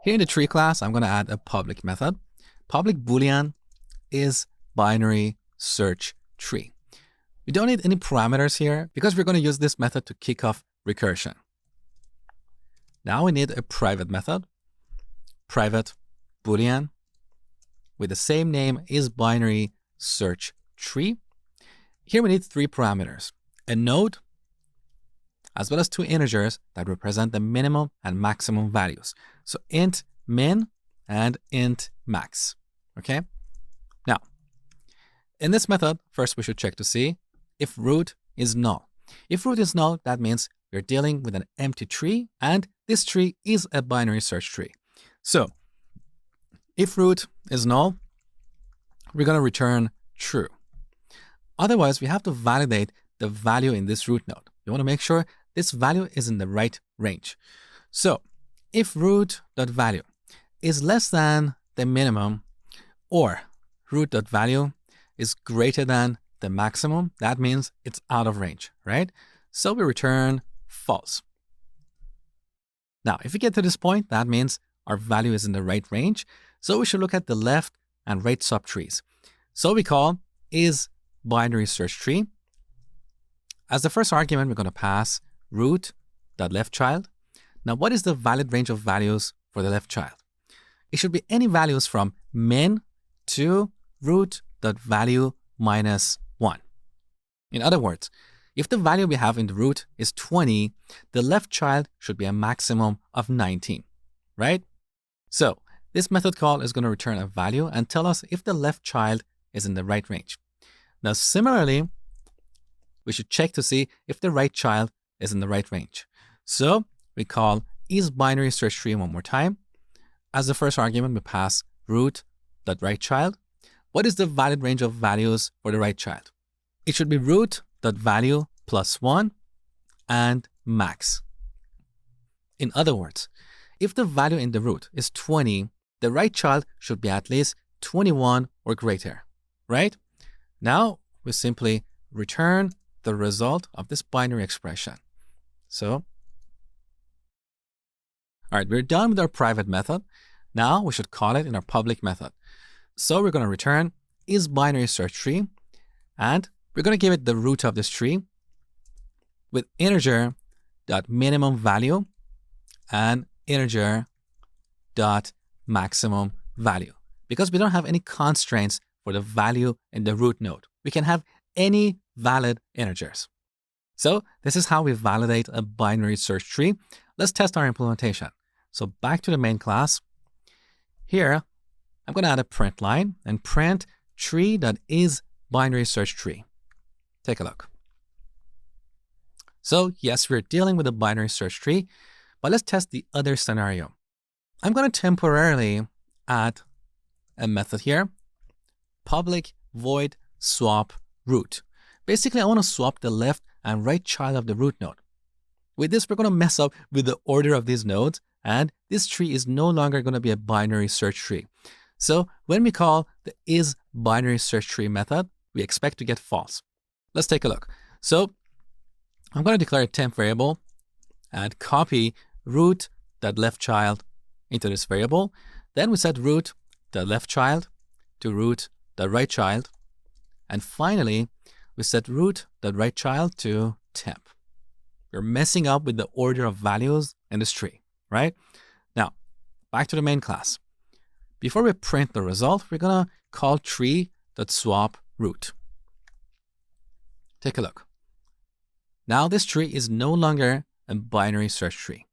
Here in the tree class, I'm going to add a public method. Public boolean is binary search tree. We don't need any parameters here because we're going to use this method to kick off recursion. Now we need a private method, private boolean with the same name is binary search tree. Here we need three parameters, a node, as well as two integers that represent the minimum and maximum values. So int min and int max, okay? Now, in this method, first we should check to see if root is null. If root is null, that means we're dealing with an empty tree, and this tree is a binary search tree. So if root is null, we're going to return true. Otherwise, we have to validate the value in this root node. You want to make sure this value is in the right range. So if root.value is less than the minimum or root.value is greater than the maximum, that means it's out of range, right? So we return false. Now, if we get to this point, that means our value is in the right range. So we should look at the left and right subtrees. So we call is binary search tree. As the first argument, we're going to pass root.leftChild. Now, what is the valid range of values for the left child? It should be any values from min to root.value minus 1. In other words, if the value we have in the root is 20, the left child should be a maximum of 19, right? So this method call is going to return a value and tell us if the left child is in the right range. Now, similarly, we should check to see if the right child is in the right range. So we call is binary search tree one more time. As the first argument, we pass root.rightChild. What is the valid range of values for the right child? It should be root.value plus 1 and max. In other words, if the value in the root is 20, the right child should be at least 21 or greater, right? Now we simply return the result of this binary expression. So, all right, we're done with our private method. Now we should call it in our public method. So we're going to return is binary search tree, and we're going to give it the root of this tree with integer dot minimum value and integer dot maximum value. Because we don't have any constraints for the value in the root node, we can have any valid integers. So this is how we validate a binary search tree. Let's test our implementation. So back to the main class. Here, I'm going to add a print line and print tree.is binary search tree. Take a look. So yes, we're dealing with a binary search tree, but let's test the other scenario. I'm going to temporarily add a method here, public void swap root. Basically, I want to swap the left and right child of the root node. With this, we're going to mess up with the order of these nodes, and this tree is no longer going to be a binary search tree. So when we call the is binary search tree method, we expect to get false. Let's take a look. So I'm going to declare a temp variable and copy root.leftChild into this variable. Then we set root.leftChild to root.rightChild. And finally, we set root.rightChild to temp. We're messing up with the order of values in this tree, right? Now, back to the main class. Before we print the result, we're going to call tree.swapRoot. Take a look. Now this tree is no longer a binary search tree.